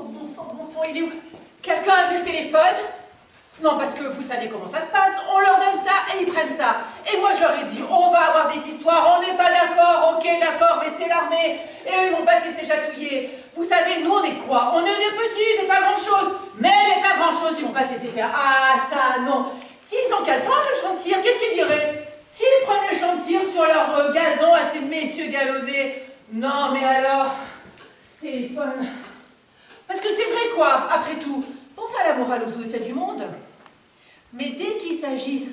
bon sang, il est où? Quelqu'un a vu le téléphone? Non, parce que vous savez comment ça se passe, on leur donne ça et ils prennent ça. Et moi je leur ai dit, on va avoir des histoires, on n'est pas d'accord, ok d'accord, mais c'est l'armée. Et eux ils vont passer se chatouiller. Vous savez, nous on est quoi? On est des petits, des pas grand chose. Mais les pas grand chose, ils vont pas se laisser faire. Ah ça non. S'ils ont qu'à prendre le champ de tir, qu'est-ce qu'ils diraient? S'ils prenaient le champ de tir sur leur gazon à ces messieurs galonnés. Non mais alors, ce téléphone. Parce que c'est vrai quoi, après tout. Pour faire la morale aux autres, il y a du monde. Mais dès qu'il s'agit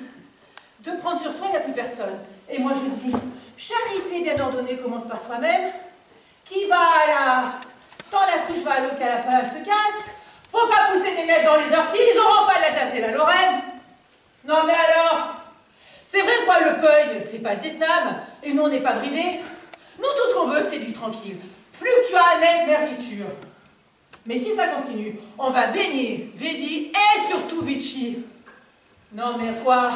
de prendre sur soi, il n'y a plus personne. Et moi je dis, charité bien ordonnée commence par soi-même. Qui va à la... Tant la cruche va à l'eau qu'à la fin elle se casse. Faut pas pousser des nettes dans les orties, ils auront pas de l'Alsace et la Lorraine. Non mais alors, c'est vrai quoi, le Peuil, c'est pas le Vietnam, et nous on n'est pas bridés. Nous tout ce qu'on veut c'est du tranquille. Fluctua net mergiture. Mais si ça continue, on va venir, Vedi et surtout Vichy. Non mais quoi?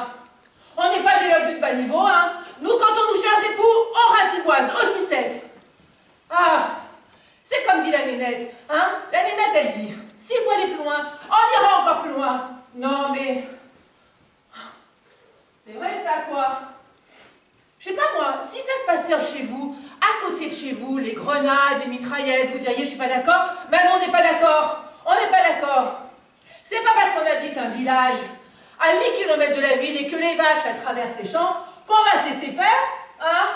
On n'est pas des lobes du bas niveau, hein? Nous, quand on nous cherche des poux, on ratiboise, aussi sec. Ah, c'est comme dit la nénette, hein? La nénette, elle dit, s'il faut aller plus loin, on ira encore plus loin. Non mais... C'est vrai ça, quoi? Je sais pas moi, si ça se passait chez vous, à côté de chez vous, les grenades, les mitraillettes, vous diriez je suis pas d'accord? Ben non, on n'est pas d'accord. On n'est pas d'accord. C'est pas parce qu'on habite un village à 8 km de la ville et que les vaches elles traversent les champs qu'on va se laisser faire, hein?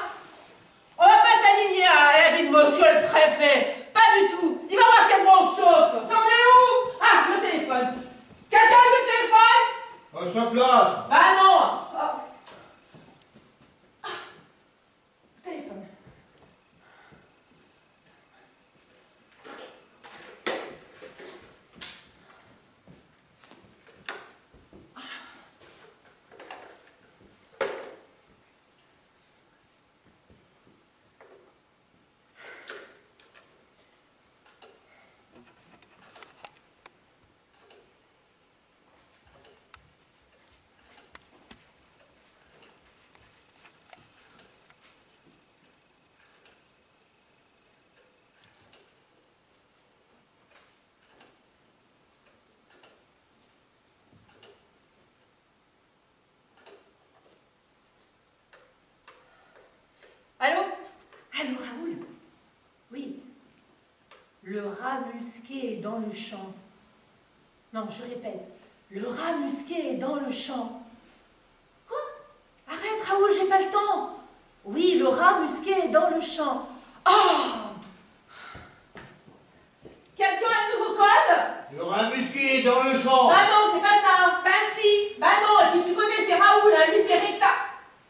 On va pas s'aligner à la vie de monsieur le préfet. Pas du tout. Il va voir quel bon on se chauffe. T'en es où? Ah, le téléphone. Quelqu'un a vu le téléphone? À sa place. Bah non. Téléphone. Allô? Allô, Raoul? Oui. Le rat musqué est dans le champ. Non, je répète. Le rat musqué est dans le champ. Quoi? Arrête, Raoul, j'ai pas le temps. Oui, le rat musqué est dans le champ. Oh! Quelqu'un a un nouveau code? Le rat musqué est dans le champ. Bah non, c'est pas ça. Bah si. Bah non, et puis tu connais, c'est Raoul, hein. Lui c'est Recta.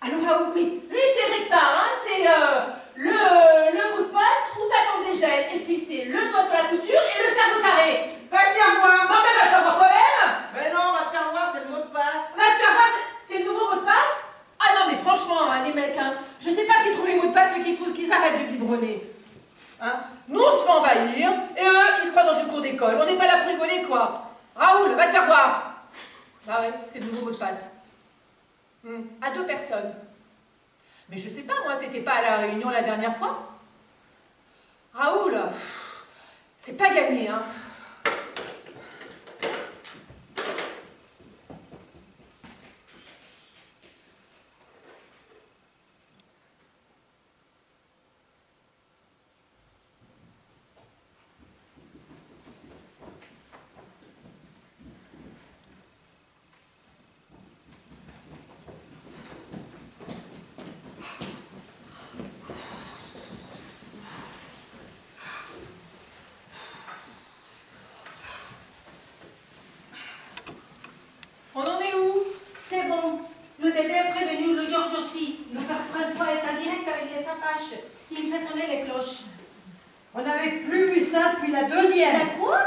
Allô, Raoul, oui. Lui c'est Recta, hein. C'est le mot de passe où t'attends des gels. Et puis c'est le doigt sur la couture et le cerveau carré. Va te faire voir. Non mais va te faire voir quand même. Mais non, va te faire voir, c'est le mot de passe. Va te faire voir, c'est le nouveau mot de passe. Ah non mais franchement, hein, les mecs, hein, je sais pas qui trouve les mots de passe, mais qu'il faut qu'ils arrêtent de biberonner. Hein? Nous on se fait envahir, et eux ils se croient dans une cour d'école. On n'est pas là pour rigoler quoi. Raoul, va te faire voir. Ah ouais, c'est le nouveau mot de passe. À 2 personnes. Mais je sais pas, moi, t'étais pas à la réunion la dernière fois? Raoul, c'est pas gagné, hein. On en est où? C'est bon. Nous t'avons prévenu, le Georges aussi. Le père François est en direct avec les Apaches. Il fait sonner les cloches. On n'avait plus vu ça depuis la deuxième. La quoi?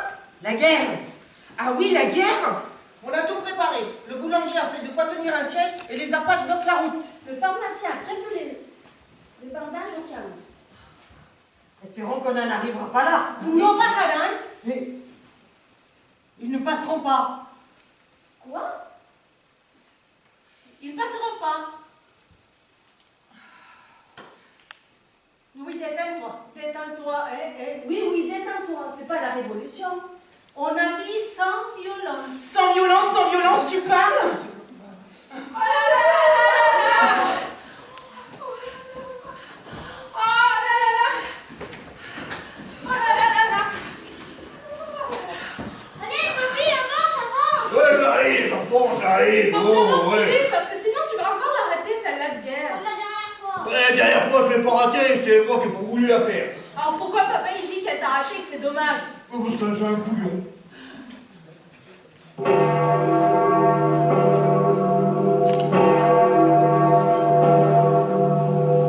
La guerre. Ah oui, la guerre? On a tout préparé. Le boulanger a fait de quoi tenir un siège et les Apaches bloquent la route. Le pharmacien a prévu les bandages au cas où. Espérons qu'on n'en arrivera pas là. Non, pas ça, Dan. Mais ils ne passeront pas. Quoi? Ils passeront pas. Oui, détends-toi. Détends-toi. Oui, détends-toi. c'est pas la révolution. On a dit sans violence. Sans violence, tu parles? Oh là là là là là! Oh là là là! Oh là là là là! Allez, Sophie, avance, avance! Ouais, j'arrive, enfant, j'arrive. Oh, ouais. Parce que sinon tu vas encore la rater celle-là de guerre. Comme la dernière fois. Ouais, la dernière fois, je l'ai pas raté, c'est moi qui ai pas voulu la faire. Alors pourquoi papa il dit qu'elle t'a raté et que c'est dommage? Parce qu'elle c'est un couillon.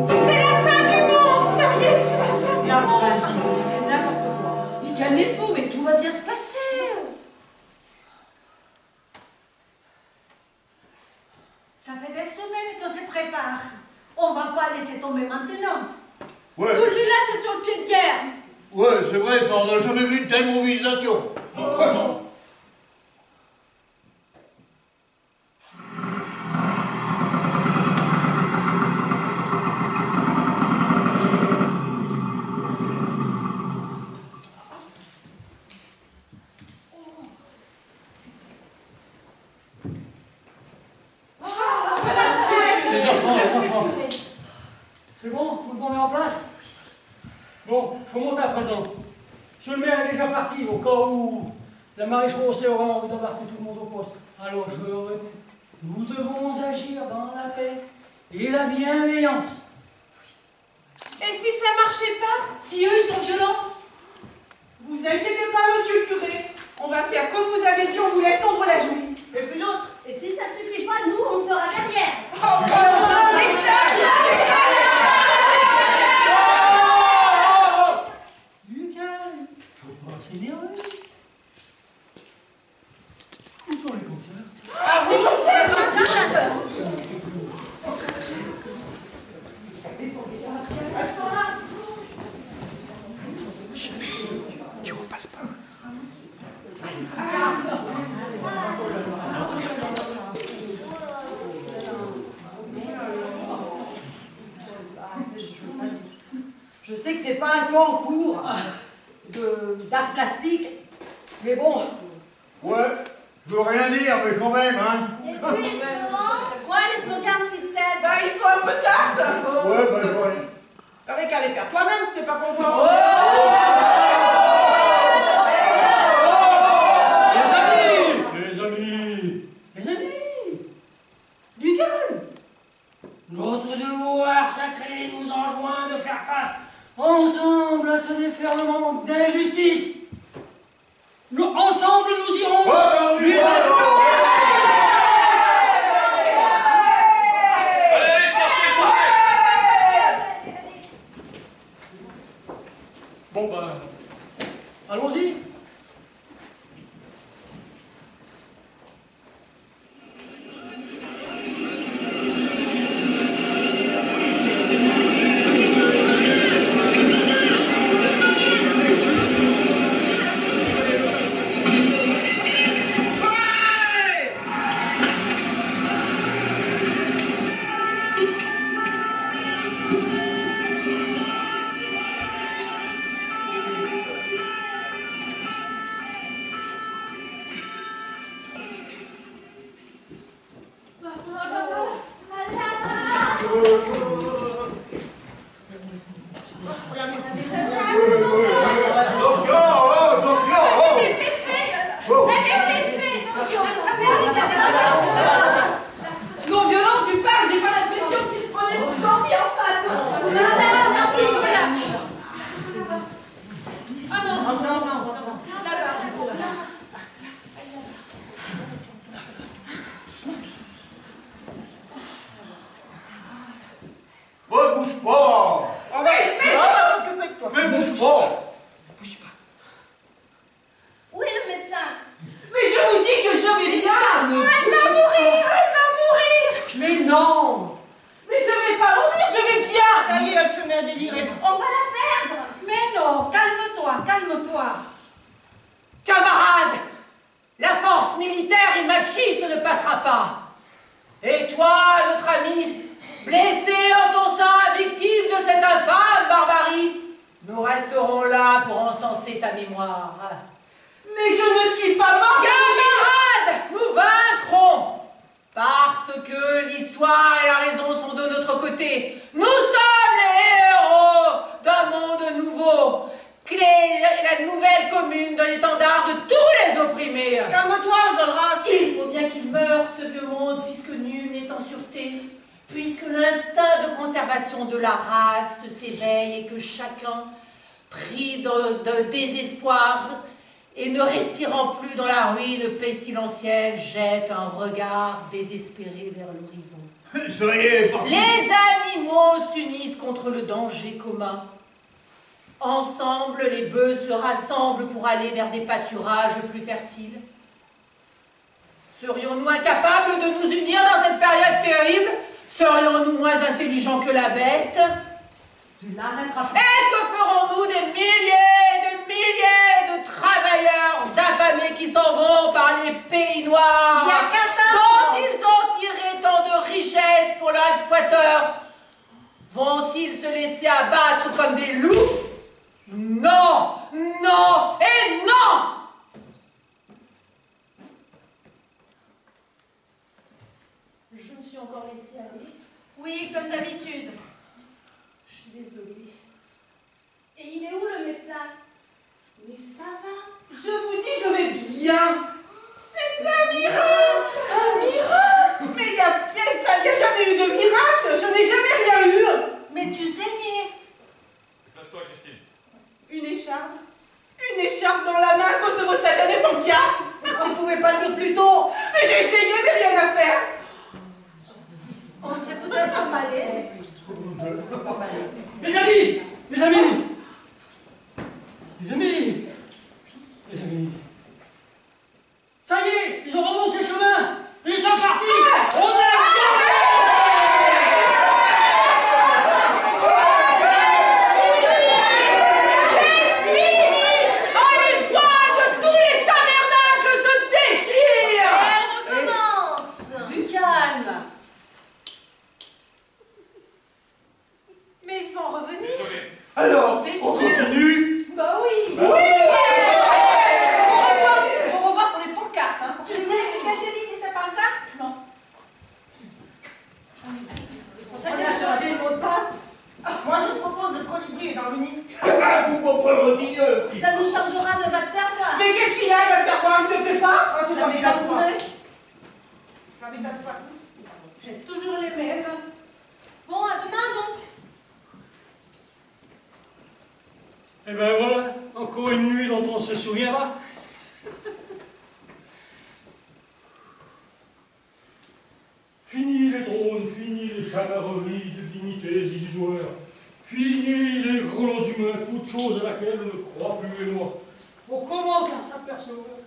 C'est la fin du monde! Ça y est, c'est la fin du monde! C'est n'importe quoi. Mais calmez-vous, mais tout va bien se passer! Ça fait des semaines qu'on se prépare. On va pas laisser tomber maintenant. Ouais, Tout le village est sur le pied de guerre. ouais, c'est vrai, ça, on n'a jamais vu une telle mobilisation. Les enfants. C'est bon, tout le monde est en place? Bon, il faut monter à présent. Monsieur le maire est déjà parti, au cas où la maréchale aura envie d'embarquer tout le monde au poste. Alors je le répète, nous devons agir dans la paix et la bienveillance. Et si ça marchait pas? Si eux, ils sont violents, Vous inquiétez pas, monsieur le curé. On va faire comme vous avez dit, on vous laisse tendre la joue. Et puis l'autre. Et si ça suffit pas, nous, on sera derrière. Du calme, faut pas s'énerver. Où sont les conquêtes? Je sais que c'est pas un concours d'art plastique, mais bon. Ouais, je veux rien dire, mais quand même, hein. Et puis, dehors. quoi les slogans, petite tête? Bah ils sont un peu tartes. Ouais, bah, je vois rien. T'avais qu'à les faire toi-même si t'es pas content. Les amis, du calme. Notre devoir sacré nous enjoint de faire face ensemble à ce déferlement d'injustice. Ensemble, nous irons. Ouais, Les amis. Allez, sortez! Bon ben, allons-y. resteront là pour encenser ta mémoire. Mais je ne suis pas mort. Camarades, nous vaincrons, parce que l'histoire et la raison sont de notre côté. Nous sommes les héros d'un monde nouveau. Clé est la nouvelle commune de l'étendard de tous les opprimés. Calme-toi, Enjolras. Il faut bien qu'il meure, ce vieux monde, puisque nul n'est en sûreté, puisque l'instinct de conservation de la race s'éveille et que chacun, pris de désespoir et ne respirant plus dans la ruine pestilentielle, jette un regard désespéré vers l'horizon. Soyez partis. Les animaux s'unissent contre le danger commun. Ensemble, les bœufs se rassemblent pour aller vers des pâturages plus fertiles. Serions-nous incapables de nous unir dans cette période terrible? Serions-nous moins intelligents que la bête? Tu n'arrêteras pas. Et que ferons-nous des milliers et des milliers de travailleurs affamés qui s'en vont par les pays noirs, Il y a qu'un dont ils ont tiré tant de richesses pour leurs exploiteurs? Vont-ils se laisser abattre comme des loups? Non, non et non! Je me suis encore laissée aller. Oui, comme d'habitude. Je suis désolée. Et il est où le médecin? Mais ça va. Je vous dis, je vais bien. C'est un miracle. Un miracle. Mais il n'y a jamais eu de miracle. Je n'ai jamais rien eu. Mais tu saignais. Place-toi, Christine. Une écharpe. Une écharpe dans la main à cause de vos satanées pancartes. Tu ne pouvais pas le dire plus tôt. Mais j'ai essayé, mais rien à faire. On s'est peut-être emballé. Mes amis! Mes amis! Les amis! Les amis! Ça y est, ils ont remboursé le chemin! Ils sont partis! On a Les voiles de tous les tabernacles se déchirent! Elle recommence. Du calme. Mais ils vont revenir. Désolé. Alors, C'est on sûr. continue. Bah oui. Faut revoir pour les pancartes. Hein. Tu sais ce qu'elle te dit, c'était pas carte? Non. On a changé le mot de passe. Moi, je propose le colibri dans l'uni. Vous comprenez rotigneux. Ça nous changera de va te faire voir. Mais qu'est-ce qu'il y a? Il va te faire boire, il te fait pas? C'est C'est la pas il a méthode, trouvé. C'est toujours les mêmes. Bon, à demain, donc. Et ben voilà, encore une nuit dont on se souviendra. Fini les trônes, fini les chamailleries de dignités illusoires. Fini les grelots humains, toute chose à laquelle on ne croit plus et moi. On commence à s'apercevoir.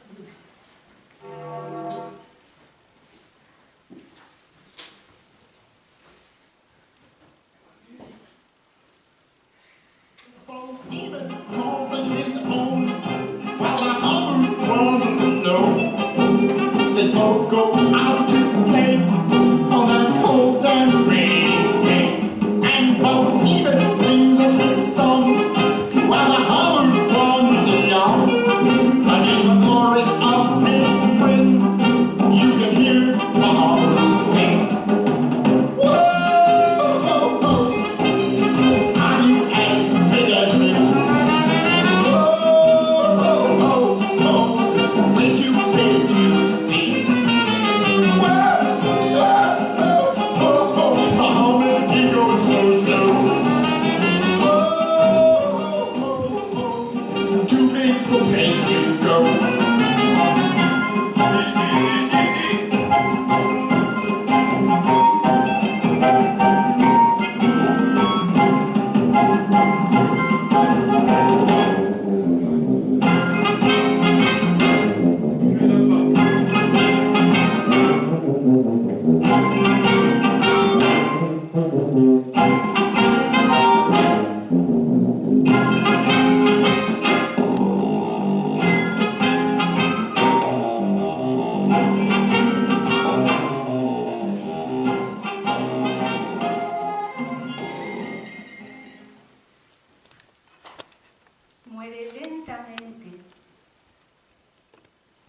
Even more than his own. While the other runs alone, they both go out to play on that cold and rainy day. And Bob even sings us his song while the Howard runs along. And in the glory of his spring, you can hear the Howard sing.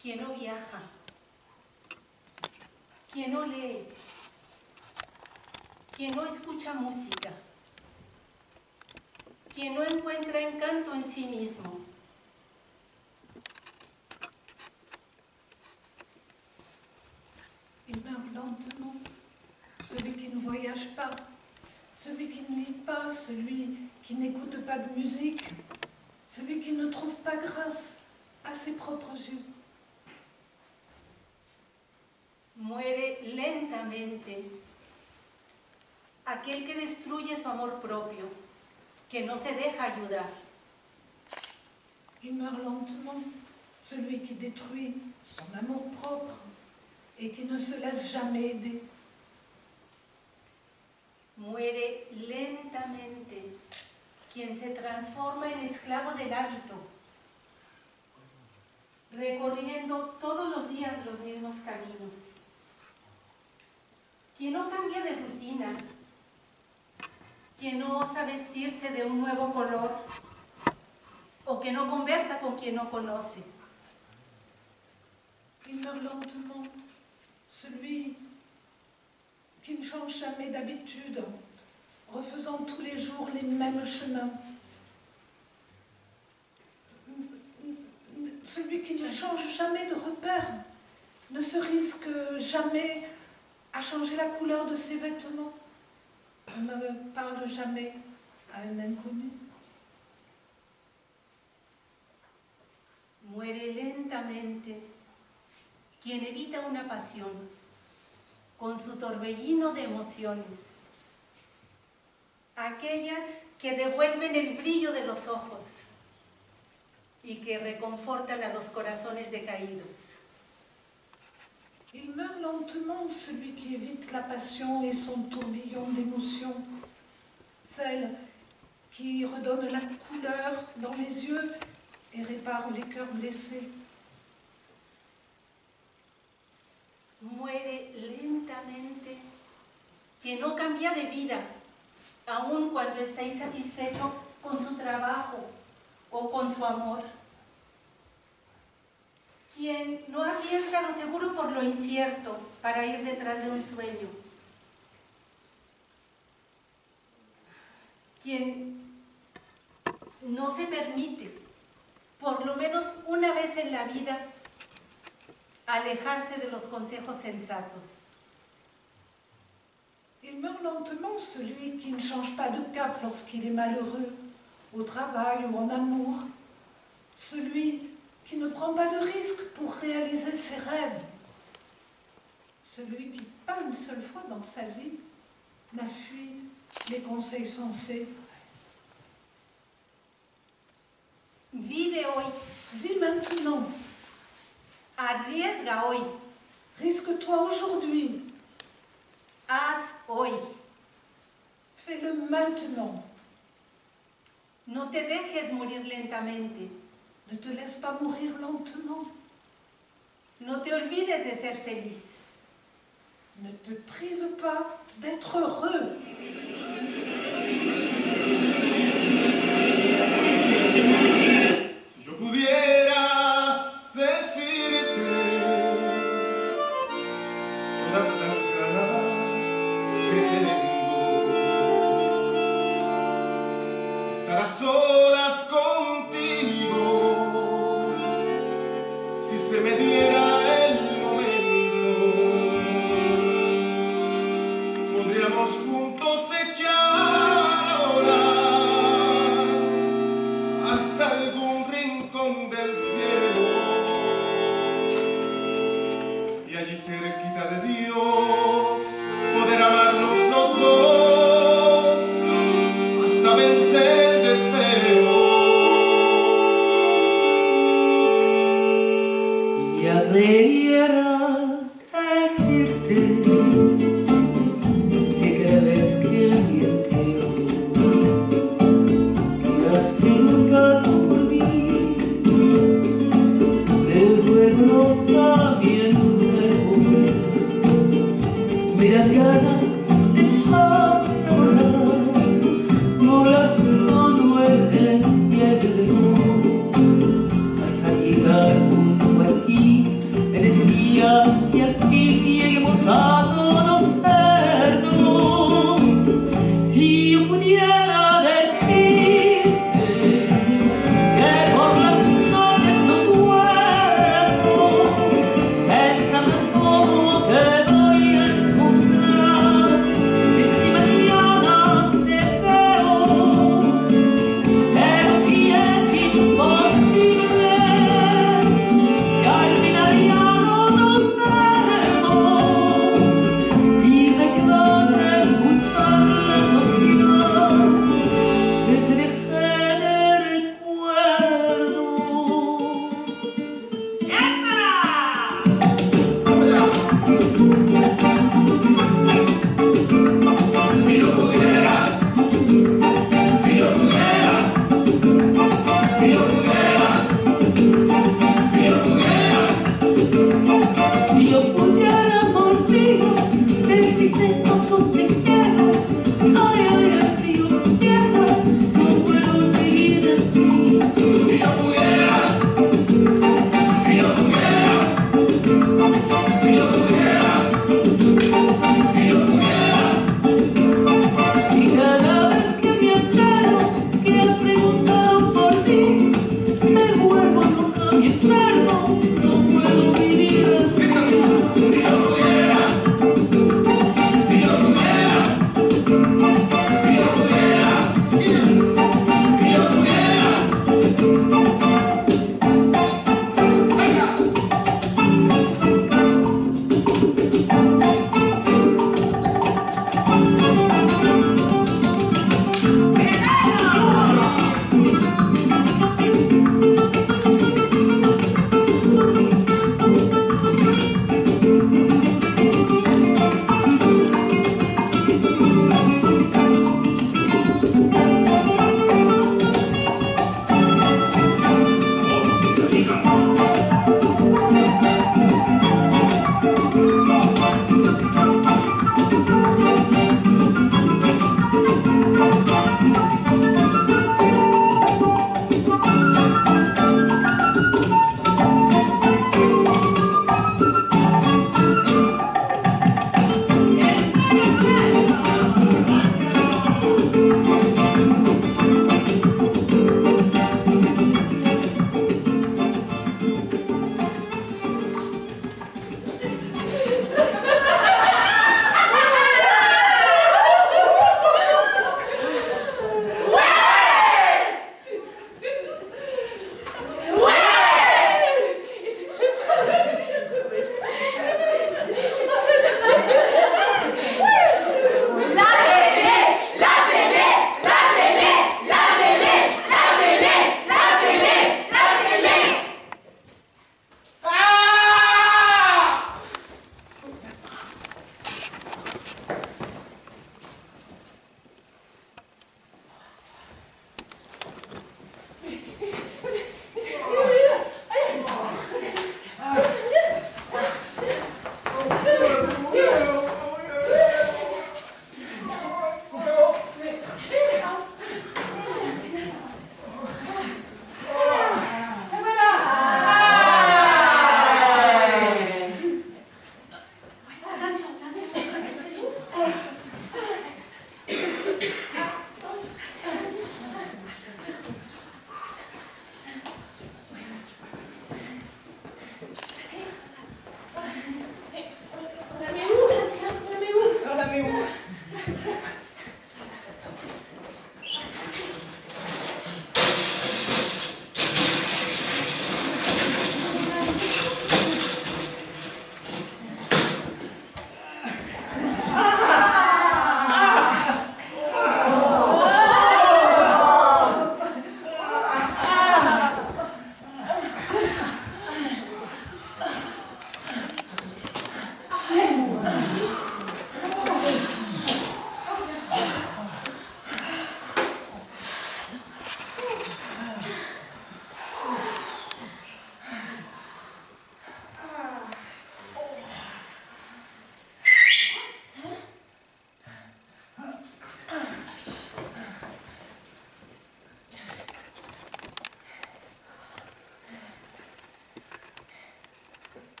quien no viaja, quien no lee, quien no escucha música, quien no encuentra encanto en sí mismo. Il meurt lentement. Celui qui ne voyage pas, celui qui ne lit pas, celui qui n'écoute pas de musique, celui qui ne trouve pas grâce à ses propres yeux. Muere lentamente aquel que destruye su amor propio, que no se deja ayudar. Il meurt lentement, celui qui détruit son amour propre et qui ne se laisse jamais aider. Muere lentamente quien se transforma en esclavo del hábito, recorriendo todos los días los mismos caminos. Quien no cambia de rutina, quien no osa vestirse de un nuevo color, o que no conversa con quien no conoce. Il meurt lentement, celui qui ne change jamais d'habitude, refaisant tous les jours les mêmes chemins. Celui qui ne change jamais de repère, ne se risque jamais à changer la couleur de ses vêtements, ne parle jamais à un inconnu. Muere lentamente quien evita una pasión con su torbellino de emociones, aquellas que devuelven el brillo de los ojos y que reconfortan a los corazones decaídos. Il meurt lentement, celui qui évite la passion et son tourbillon d'émotions, celle qui redonne la couleur dans les yeux et répare les cœurs blessés. Muere lentamente quien no cambia de vida, aun cuando está insatisfecho con su trabajo o con su amor. Quien no arriesga lo seguro por lo incierto para ir detrás de un sueño. Quien no se permite, por lo menos una vez en la vida, alejarse de los consejos sensatos. Il meurt lentement, celui qui ne change pas de cap lorsqu'il est malheureux, au travail ou en amour. Celui qui ne prend pas de risque pour réaliser ses rêves. Celui qui, pas une seule fois dans sa vie, n'a fui les conseils sensés. Vive hoy. Vis maintenant. Arriesga hoy. Risque-toi aujourd'hui. Haz hoy. Fais-le maintenant. No te dejes morir lentamente. Ne te laisse pas mourir lentement. No te olvides de ser feliz. Ne te prive pas d'être heureux. Si yo pudiera decirte todas las ganas que tengo, estar a solas contigo, si se me diera el momento, podríamos juntos echar a volar hasta algún rincón del cielo, y allí cerquita de Dios poder amarnos los dos hasta vencer el deseo. Y atreviera a decirte que cada vez que alguien creo que has brincado por mí, el duelo también nuevo me dan ganas de volar, volar solo nuestras piedras de amor hasta llegar junto a ti.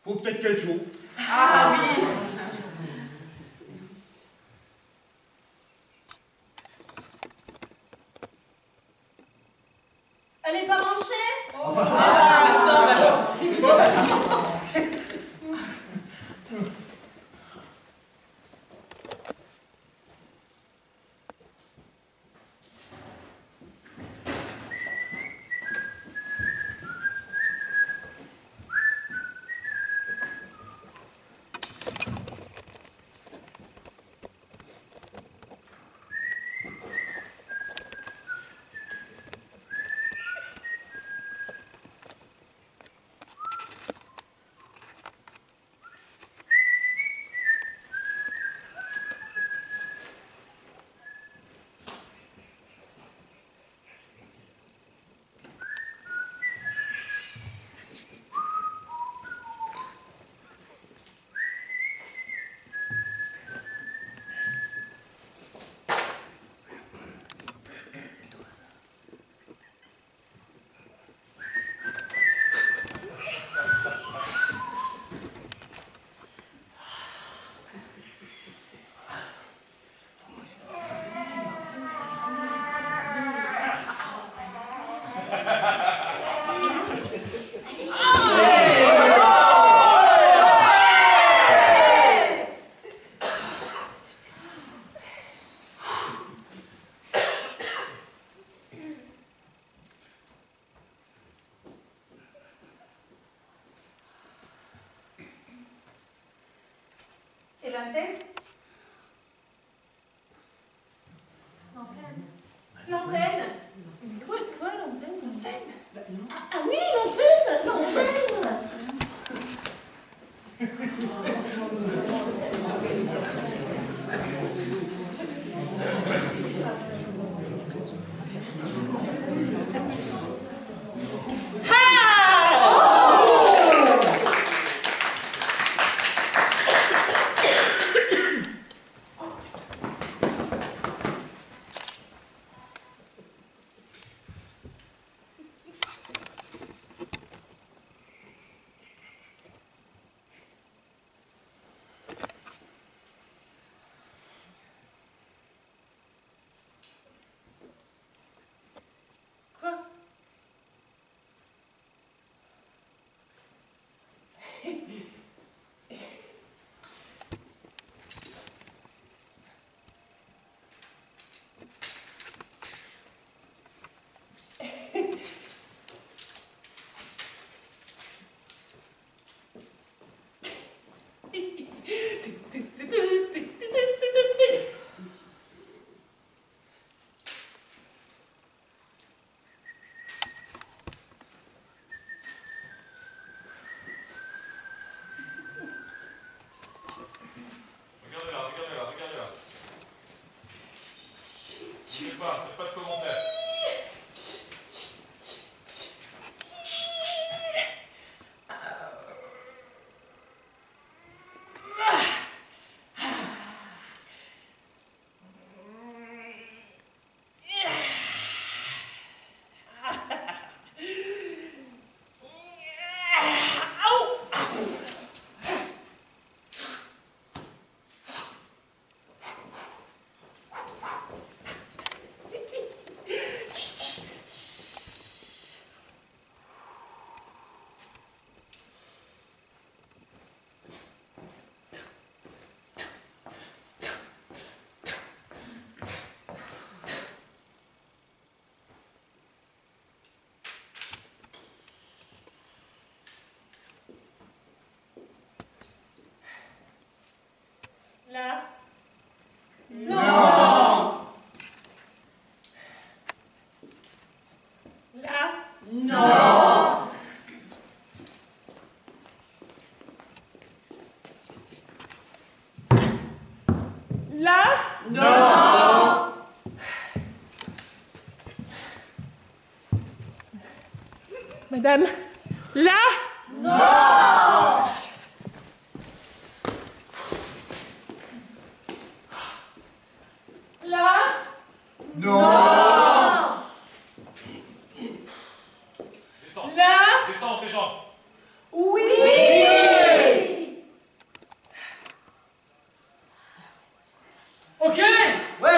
Faut peut-être qu'elle chauffe. Ah oui. Elle est pas branchée? Ah, ça va. l'antenne. L'antenne. Quoi, l'antenne? Ah oui, l'antenne. Pas de commentaires. Là. Non. Là. Non. Là. Non. Madame. Là. Non. Là. Non. Descends. Là. Descends tes jambes. Oui. Ok. Ouais.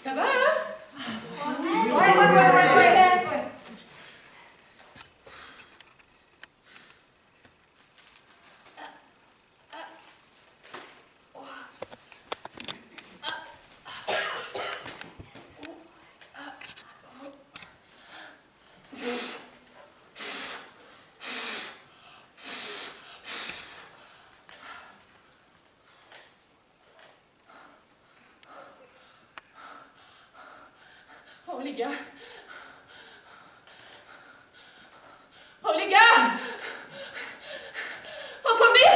Ça va, hein? Ouais. Oh les gars. Oh les gars. Enfin venez.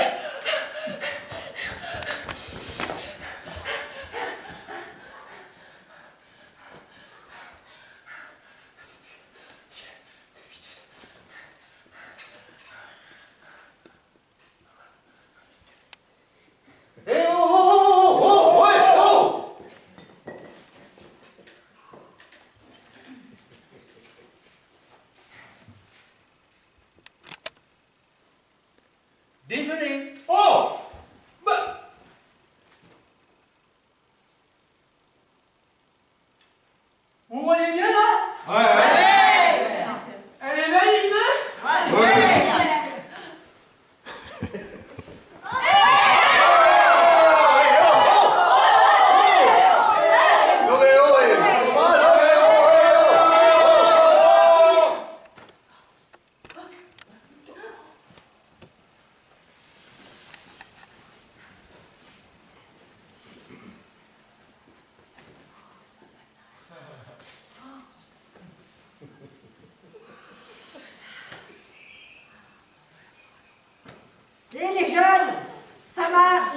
Et les jeunes, ça marche.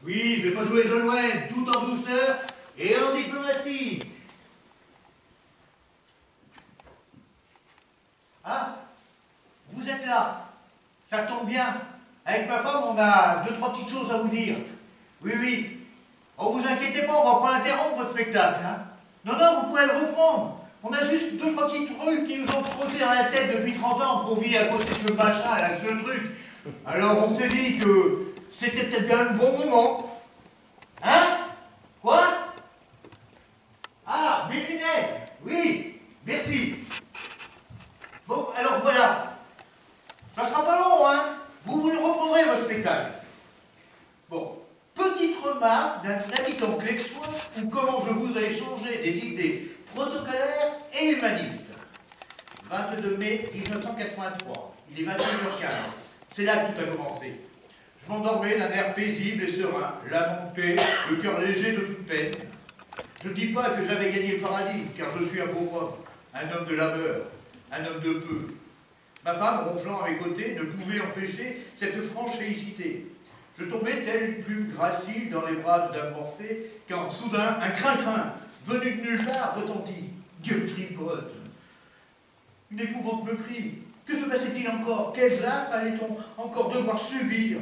Oui, je vais pas jouer John Wayne, tout en douceur et en diplomatie. Ah, vous êtes là. Ça tombe bien. Avec ma femme, on a 2-3 petites choses à vous dire. Oui, oui. Oh, vous inquiétez pas, on va pas interrompre votre spectacle. Hein. Non, non, vous pouvez le reprendre. On a juste 2-3 petits trucs qui nous ont trotté dans la tête depuis 30 ans qu'on vit à côté de ce machin, là, de ce truc. Alors on s'est dit que c'était peut-être bien le bon moment. Hein? Quoi? Ah, mes lunettes. Oui, merci. Bon, alors voilà. Ça sera pas long, hein? Vous le reprendrez, votre spectacle. Bon, petite remarque d'un habitant clexois ou comment je voudrais changer des idées protocolaires et humanistes. 22 mai 1983, il est 21h15. C'est là que tout a commencé. Je m'endormais d'un air paisible et serein, l'âme en paix, le cœur léger de toute peine. Je ne dis pas que j'avais gagné le paradis, car je suis un pauvre homme, un homme de labeur, un homme de peu. Ma femme, ronflant à mes côtés, ne pouvait empêcher cette franche félicité. Je tombais telle une plume gracile dans les bras d'un Morphée, quand soudain, un crin-crin, venu de nulle part, retentit. Dieu tripote. Une épouvante me prit. Que se passait-il encore? Quels affres allait-on encore devoir subir?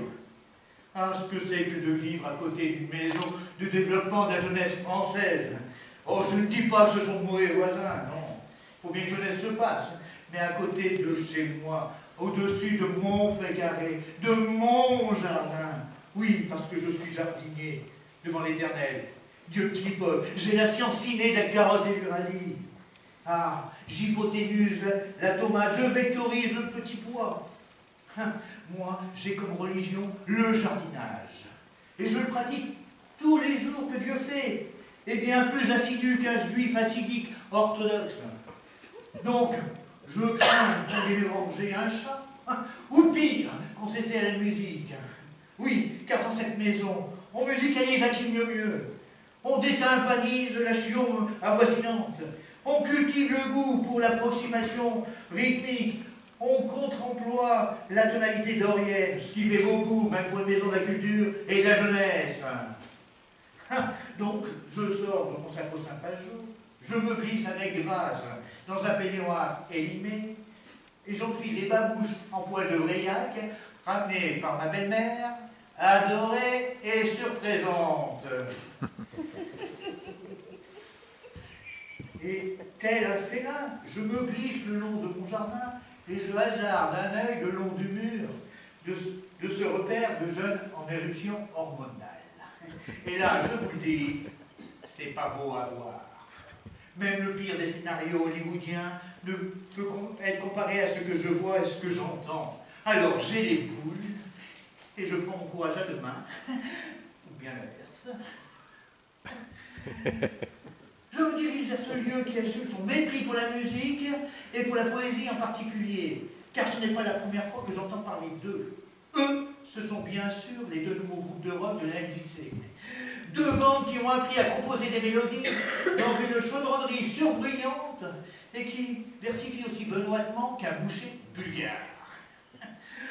Ah, ce que c'est que de vivre à côté d'une maison de développement de la jeunesse française. Oh, je ne dis pas que ce sont de mauvais voisins, non. Il faut bien que jeunesse se passe. Mais à côté de chez moi, au-dessus de mon précaré, de mon jardin. Oui, parce que je suis jardinier devant l'Éternel. Dieu me tripote. J'ai la science innée de la carotte et du radis. Ah, j'hypoténuse la tomate, je vectorise le petit pois. Moi, j'ai comme religion le jardinage. Et je le pratique tous les jours que Dieu fait. est bien plus assidu qu'un juif assidique orthodoxe. Donc, je crains qu'on ait mangé un chat, ou pire, qu'on s'essaie à la musique. Oui, car dans cette maison, on musicalise à qui mieux. On détympanise la chiome avoisinante. On cultive le goût pour l'approximation rythmique. On contre-emploie la tonalité dorienne, ce qui fait beaucoup, même pour une maison de la culture et de la jeunesse. Donc, je sors de mon sacro-saint pajot, je me glisse avec grâce dans un peignoir élimé, et j'enfile les babouches en poil de Vreillac, ramenées par ma belle-mère, adorée et surprésente. Et tel un félin, je me glisse le long de mon jardin et je hasarde un œil le long du mur de ce repère de jeunes en éruption hormonale. Et là, je vous le dis, c'est pas beau à voir. Même le pire des scénarios hollywoodiens ne peut être comparé à ce que je vois et ce que j'entends. Alors j'ai les boules et je prends mon courage à deux mains, ou bien l'inverse. Je me dirige vers ce lieu qui a su son mépris pour la musique et pour la poésie en particulier, car ce n'est pas la première fois que j'entends parler d'eux. Eux, ce sont bien sûr les deux nouveaux groupes de rock de la MJC. Deux bandes qui ont appris à composer des mélodies dans une chaudronnerie surbrillante et qui versifient aussi benoîtement qu'un boucher bulgare.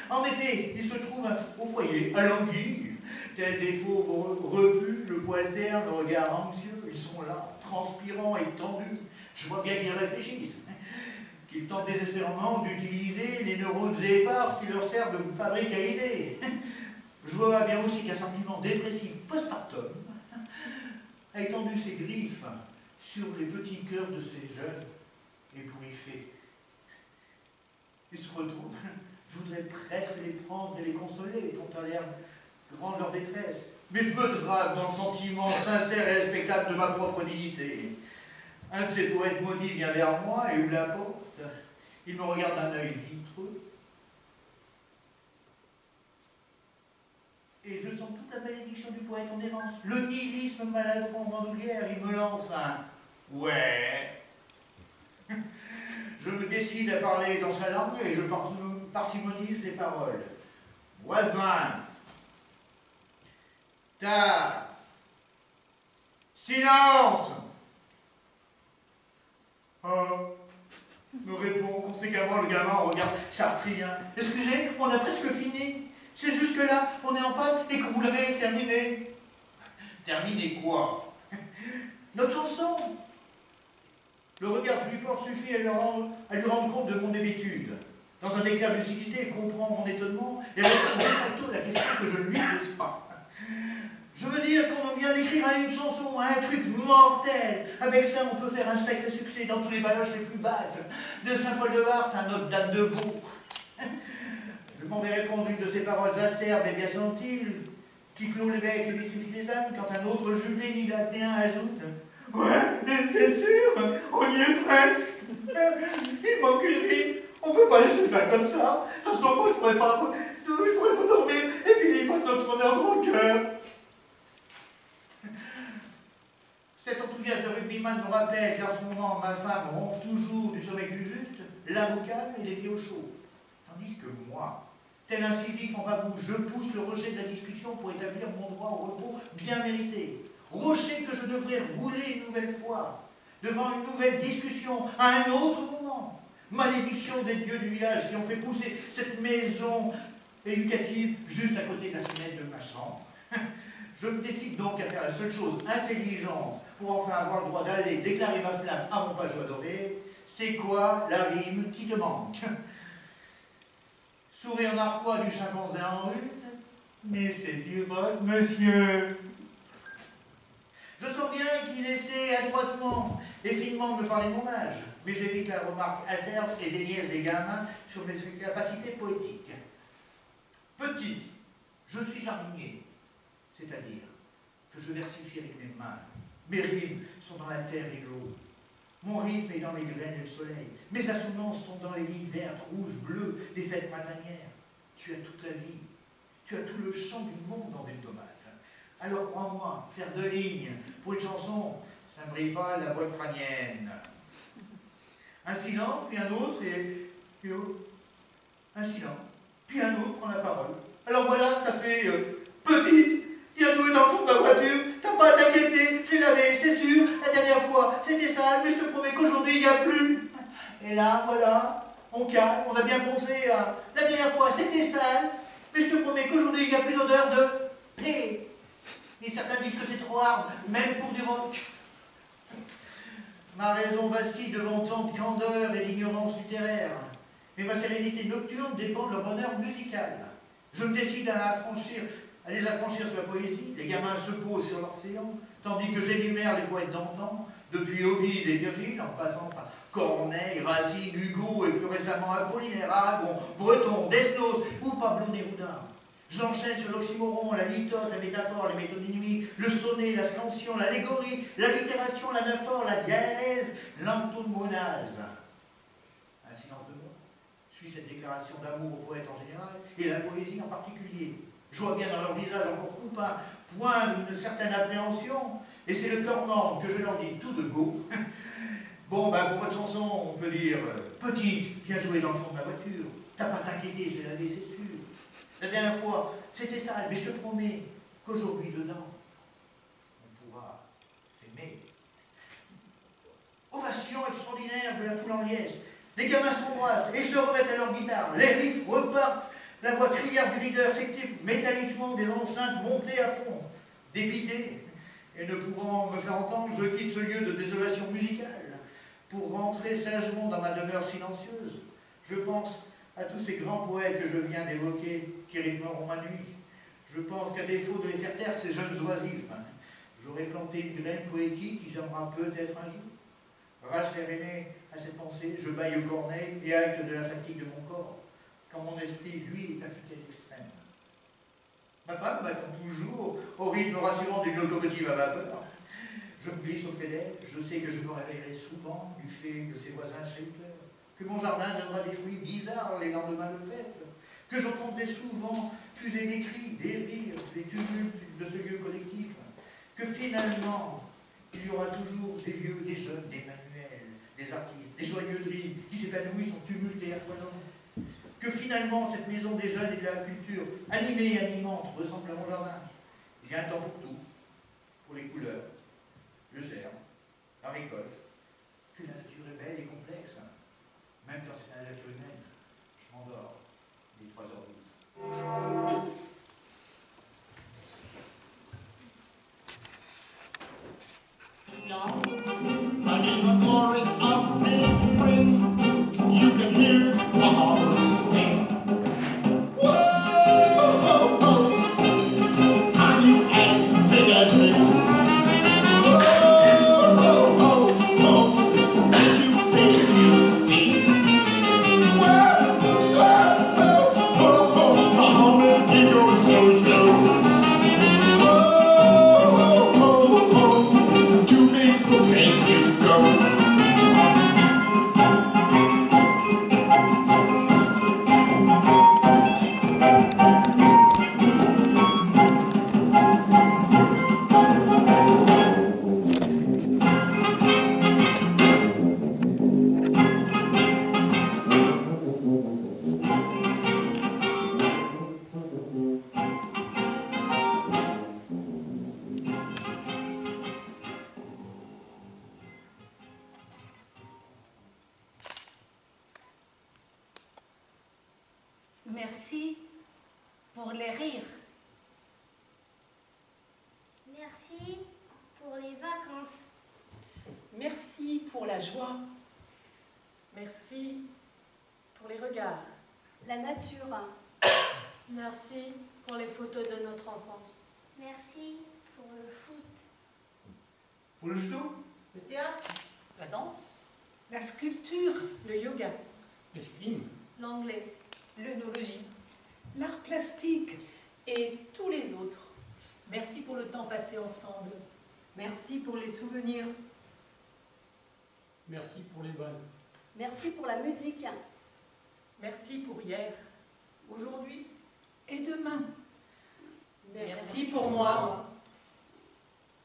En effet, ils se trouvent au foyer, à l'anguille, tels des fauves repus, le poil terne, le regard anxieux. Ils sont là, transpirants et tendus. Je vois bien qu'ils réfléchissent, qu'ils tentent désespérément d'utiliser les neurones épars qui leur servent de fabrique à idées. Je vois bien aussi qu'un sentiment dépressif postpartum a étendu ses griffes sur les petits cœurs de ces jeunes ébouriffés. Ils se retrouvent. Je voudrais presque les prendre et les consoler, tant à l'air grande leur détresse. Mais je me drape dans le sentiment sincère et respectable de ma propre dignité. Un de ces poètes maudits vient vers moi et ouvre la porte. Il me regarde d'un œil vitreux. Et je sens toute la malédiction du poète en errance. Le nihilisme maladroit en bandoulière. Il me lance un « ouais ». Je me décide à parler dans sa langue et je parsimonise les paroles. Voisin, tard, silence. Oh, me répond conséquemment le gamin en regard sartrien. Excusez, on a presque fini. C'est juste que là, on est en panne et que vous l'avez terminé. Terminé quoi? Notre chanson. Le regard que je lui porte suffit à lui rendre compte de mon hébétude. Dans un éclair de lucidité, il comprend mon étonnement et répond de facto la question que je ne lui pose pas. Je veux dire qu'on vient d'écrire une chanson, un truc mortel. Avec ça, on peut faire un sacré succès dans tous les baloches les plus battes. De Saint-Paul-de-Vars à Notre-Dame de Vaux. Je m'en vais répondre une de ces paroles acerbes et bien sentiles qui clôt les becs et vitrifie les âmes quand un autre juvénile athéen ajoute « Ouais, c'est sûr, on y est presque. Il manque une rime. On peut pas laisser ça comme ça. De toute façon, moi, je pourrais pas dormir. Et puis, il faut notre honneur dans le cœur. » Cet enthousiasme de rugbyman me rappelle qu'en ce moment, ma femme ronfle toujours du sommeil du juste, l'âme au calme et les pieds au chaud. Tandis que moi, tel un Sisyphe en babou, je pousse le rocher de la discussion pour établir mon droit au repos bien mérité. Rocher que je devrais rouler une nouvelle fois, devant une nouvelle discussion, à un autre moment. Malédiction des dieux du village qui ont fait pousser cette maison éducative juste à côté de la fenêtre de ma chambre. Je me décide donc à faire la seule chose intelligente pour enfin avoir le droit d'aller déclarer ma flamme à mon pajot adoré. C'est quoi la rime qui te manque? Sourire narquois du chimpanzé en rute. Mais c'est du rock, monsieur. Je sens bien qu'il essaie adroitement et finement de me parler de mon âge, mais j'évite la remarque acerbe et déniaise des gamins sur mes capacités poétiques. Petit, je suis jardinier, c'est-à-dire que je versifie avec mes mains. Mes rimes sont dans la terre et l'eau. Mon rythme est dans les graines et le soleil. Mes assonances sont dans les lignes vertes, rouges, bleues des fêtes printanières. Tu as toute la vie. Tu as tout le champ du monde dans une tomate. Alors crois-moi, faire 2 lignes pour une chanson, ça ne brille pas la boîte crânienne. Un silence, puis un autre, et puis un silence, puis un autre prend la parole. Alors voilà, ça fait petite, viens jouer dans le fond de ma voiture, t'as pas à t'inquiéter, j'ai lavé, c'est sûr, la dernière fois c'était sale, mais je te promets qu'aujourd'hui il n'y a plus. Et là, voilà, on calme, on a bien pensé à la dernière fois c'était sale, mais je te promets qu'aujourd'hui il n'y a plus d'odeur de paix. Et certains disent que c'est trop hard, même pour du rock. Ma raison vacille devant tant de candeur et d'ignorance littéraire. Mais ma sérénité nocturne dépend de leur bonheur musical. Je me décide à les affranchir sur la poésie. Les gamins se posent sur l'océan, tandis que j'énumère les poètes d'antan, depuis Ovide et Virgile, en passant par Corneille, Racine, Hugo et plus récemment Apollinaire, Aragon, Breton, Desnos ou Pablo Neruda. J'enchaîne sur l'oxymoron, la litote, la métaphore, les métonymies, le sonnet, la scansion, l'allégorie, l'allitération, l'anaphore, la dianèse, l'entomonase. Un silence de mort suit cette déclaration d'amour aux poètes en général et à la poésie en particulier. Je vois bien dans leur visage encore tout un point d'une certaine appréhension, et c'est le cœur mort que je leur dis tout de go. Bon, ben pour votre chanson, on peut dire petite, viens jouer dans le fond de ma voiture. T'as pas à t'inquiéter, je l'ai lavé, c'est sûr. La dernière fois, c'était sale, mais je te promets qu'aujourd'hui, dedans, on pourra s'aimer. Ovation extraordinaire de la foule en liesse. Les gamins s'embrassent et se remettent à leur guitare. Les riffs repartent. La voix criarde du leader s'active métalliquement des enceintes montées à fond. Dépité, et ne pouvant me faire entendre, je quitte ce lieu de désolation musicale pour rentrer sagement dans ma demeure silencieuse. Je pense à tous ces grands poètes que je viens d'évoquer, qui rythmeront ma nuit. Je pense qu'à défaut de les faire taire, ces jeunes oisifs, j'aurais planté une graine poétique qui germera peut-être un jour. Rasséréné à cette pensée, je baille au Corneille et acte de la fatigue de mon corps, quand mon esprit, lui, est affûté à l'extrême. Ma femme m'attend toujours au rythme rassurant d'une locomotive à vapeur. Je me glisse auprès d'elle, je sais que je me réveillerai souvent du fait que ses voisins shaker, que mon jardin donnera des fruits bizarres les lendemains de fête, que j'entendrai souvent fuser des cris, des rires, des tumultes de ce lieu collectif, que finalement, il y aura toujours des vieux, des jeunes, des manuels, des artistes, des joyeuseries qui s'épanouissent en tumulte et à foison, que finalement, cette maison des jeunes et de la culture, animée et animante, ressemble à mon jardin. Il y a un temps pour tout, pour les couleurs, le germe, la récolte, que la nature est belle et complexe. Même quand c'est la nature humaine, je m'endors dès 3h12. Now, and in the glory of this spring, you can hear the harbor sing. Whoa, whoa, whoa, are you at the gathering? Whoa, whoa, whoa, whoa, did you see? Whoa, whoa, whoa, whoa, whoa, the harbor, it goes so slow. Too big for place to go. Merci pour les rires. Merci pour les vacances. Merci pour la joie. Merci pour les regards. La nature. Merci pour les photos de notre enfance. Merci pour le foot. Pour le judo, Le théâtre, la danse, La sculpture, le yoga, l'escrime, L'anglais. L'œnologie. l'art plastique et tous les autres. merci pour le temps passé ensemble. Merci pour les souvenirs. Merci pour les bonnes. Merci pour la musique. Merci pour hier, aujourd'hui. Et demain. Merci pour moi.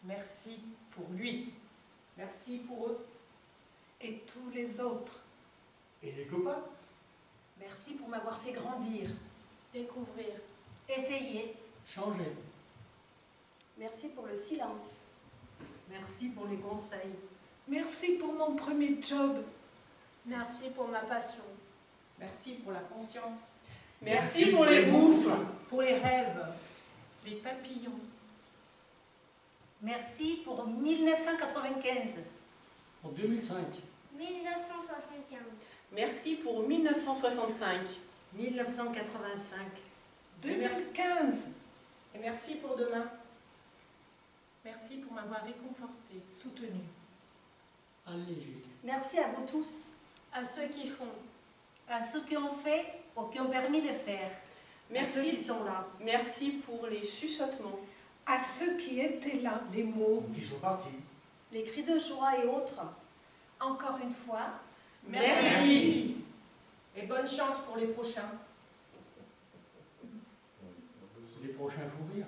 Merci pour lui. Merci pour eux. Et tous les autres. Et les copains? Merci pour m'avoir fait grandir. Découvrir. Essayer. Changer. Merci pour le silence. Merci pour les conseils. Merci pour mon premier job. Merci pour ma passion. Merci pour la conscience. Merci pour les bouffes. Pour les rêves. Les papillons. Merci pour 1995. En 2005. 1975. Merci pour 1965. 1985. 2015. Et merci pour demain. Merci pour m'avoir réconforté, soutenu. Allégé. Merci à vous tous. À ceux qui font. À ceux qui ont fait ou qui ont permis de faire. À ceux qui sont là. Merci pour les chuchotements. À ceux qui étaient là, les mots. Qui sont partis. Les cris de joie et autres. Encore une fois, Merci. Et bonne chance pour les prochains. Les prochains fous rires.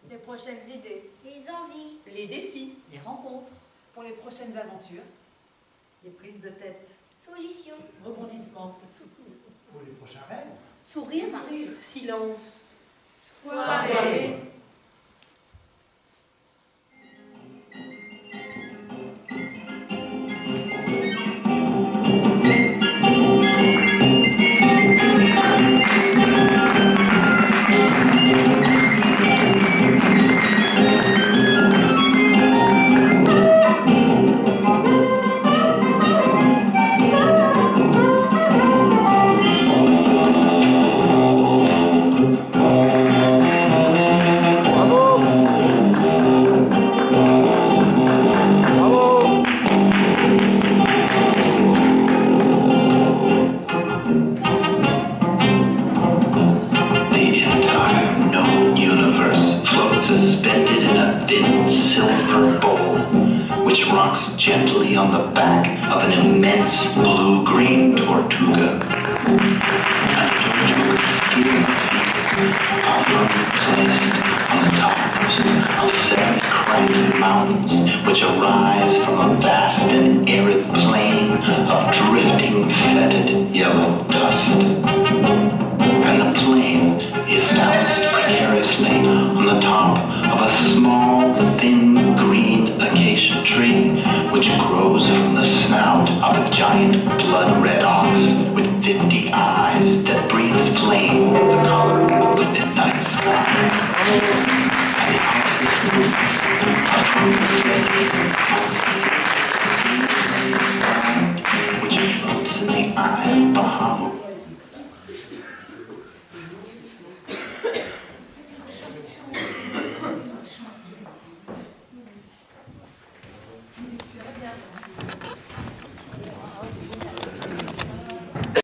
Les prochaines idées. Les envies. les défis, Les rencontres. pour les prochaines aventures, Les prises de tête. Solutions. Rebondissements. Pour les prochains rêves. Sourire. silence, Soirée. Suspended in a thin silver bowl, which rocks gently on the back of an immense blue-green Tortuga. And Tortuga's skin are placed on the tops of 7 craggy mountains, which arise from a vast and arid plain of drifting, fetid yellow dust.